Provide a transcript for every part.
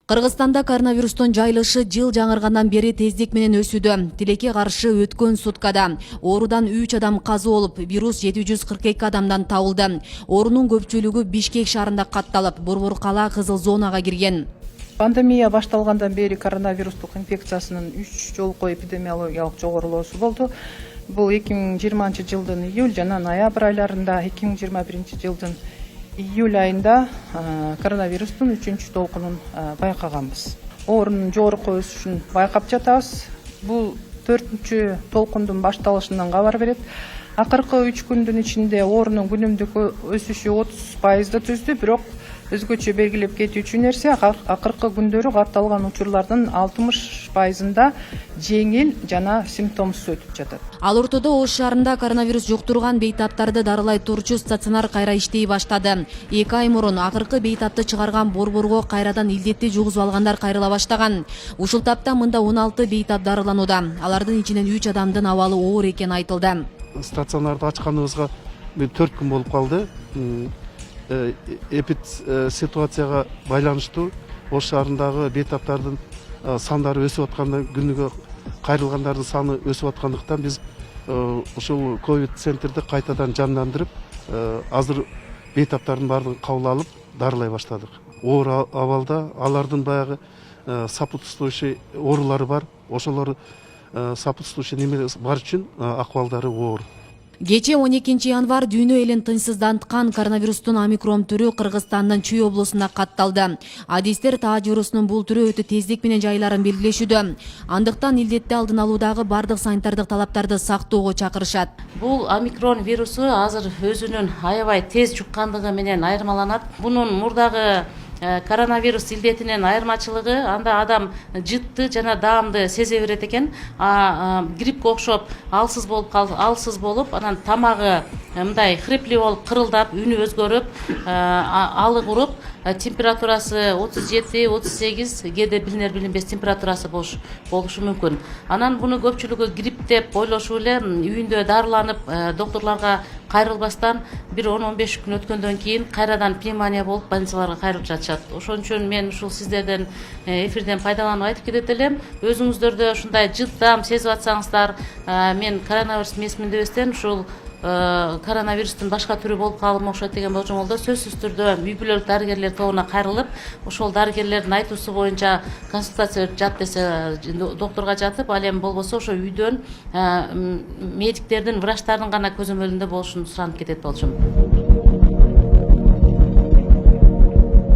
Кыргызстанда коронавирустун жайылышы жыл жаңыргандан бери тездик менен өсүүдө. Тилекке каршы өткөн суткада оорудан 3 адам каза болуп, вирус 742 адамдан табылды. Оорунун көпчүлүгү Бишкек шаарында катталып, Борбор кала кызыл зонага кирген. Пандемия башталгандан бери коронавирустук инфекциясынын 3 жолкоо эпидемиологиялык жогорулоосу болду. Бул 2020 жылдын июль жана ноябрь айларында, 2021 жылдын июль айында коронавирустун 3-чү толкунун байкаганбыз. Оорунун жогорку өсүшүн байкап жатабыз. Бул 4-чү толкундун башталышынан кабар берет. Акыркы 3 күндүн ичинде оорунун күнүмдүк өсүшү 30%ды түздү, бирок өзгөчө белгилеп кетүүчү нерсе акыркы күндөрү катталган учурлардын 60%-ында жеңил жана симптомсуз өтүп жатат. Ал ортодо Ош шаарында коронавирус жуктурган бейтаптарды дарылай турчу стационар кайра иштей баштады. 2 ай мурун акыркы бейтапты чыгарган Борборго кайрадан илдетти жугузуп алгандар кайрыла баштаган. Ушул тапта мында 16 бейтап дарыланууда. Алардын ичинен 3 адамдын абалы оор экени айтылды. Стационарды ачканыбызга 4 күн болуп калды. Ситуацияга байланыштуу Ош шаарындагы бейтаптардын сандары өсүп аткандан, күнүгө кайрылгандардын саны өсүп аткандыктан биз ушул ковид центрди кайтадан жандандырып, азыр бейтаптардын баардыгын кабыл алып, дарылай баштадык. Оор абалда алардын баягы сопутствующий оорулары бар. Ошолор сопутствующий неме бар үчүн акыбалдары оор. Кече 12 январ дүйнө элин тынчсыздантқан коронавирустун омикрон түрү Кыргызстандын Чүй облусунда катталды. Адистер тааж вирусунун бул түрү өтө тездик менен жайларын белгилешүүдө. Андыктан илдетти алдын алуудагы бардык санитардык талаптарды сактоого чакырышат. Бул омикрон вирусу азыр өзүнүн аябай тез жуккандыгы менен айырмаланат. Бунун мурдагы коронавирус илдетинен айырмачылыгы анда адам жытты жана даамды сезе берет экен. Гриппке окшоп алсыз болуп, анан тамагы мындай хриплий болуп, кырылдап, үнү өзгөрүп, алык уруп, температурасы 37-38, кээде билинер-билинбес температурасы болушу мүмкүн. Анан буну көпчүлүгү грипп деп ойлошуп эле үйүндө дарыланып, доктурларга кайрылбастан бир 10-15 күн өткөндөн кийин кайрадан пневмония болуп больницаларга кайрылып жатышат. Ошон үчүн мен ушул сиздерден эфирден пайдаланып айтып кетет элем. Өзүңүздөрдө ушундай жыт даам сезип атсаңыздар, мен коронавирус эмесмин дебестен ушул коронавирустун башка түрү болуп калыпмы окшойт деген болжомолдо сөзсүз түрдө үй бүлөлүк дарыгерлер тобуна кайрылып, ошол дарыгерлердин айтуусу боюнча консультация жат десе докторго жатып, ал эми болбосо ошо үйдөн медиктердин, врачтардын гана көзөмөлүндө болушун суранып кетет болчумун.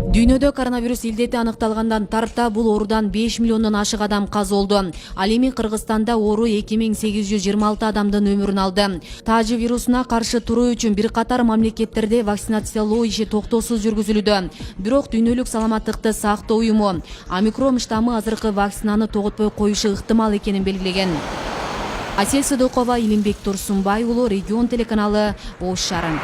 Дүйнөдө коронавирус илдети аныкталгандан тарта бул оорудан 5 миллиондон ашык адам каза болду. Ал эми Кыргызстанда оору 2826 адамдын өмүрүн алды. Таажы вирусуна каршы туруу үчүн бир катар мамлекеттерде вакцинациялоо иши токтоосуз жүргүзүлүүдө. Бирок дүйнөлүк саламаттыкты сактоо уюму омикрон штаммы азыркы вакцинаны тоготпой коюшу ыктымал экенин белгилеген. Асель Сыдыкова, Илимбек Турсунбай уулу, Регион телеканалы, Ош шаары.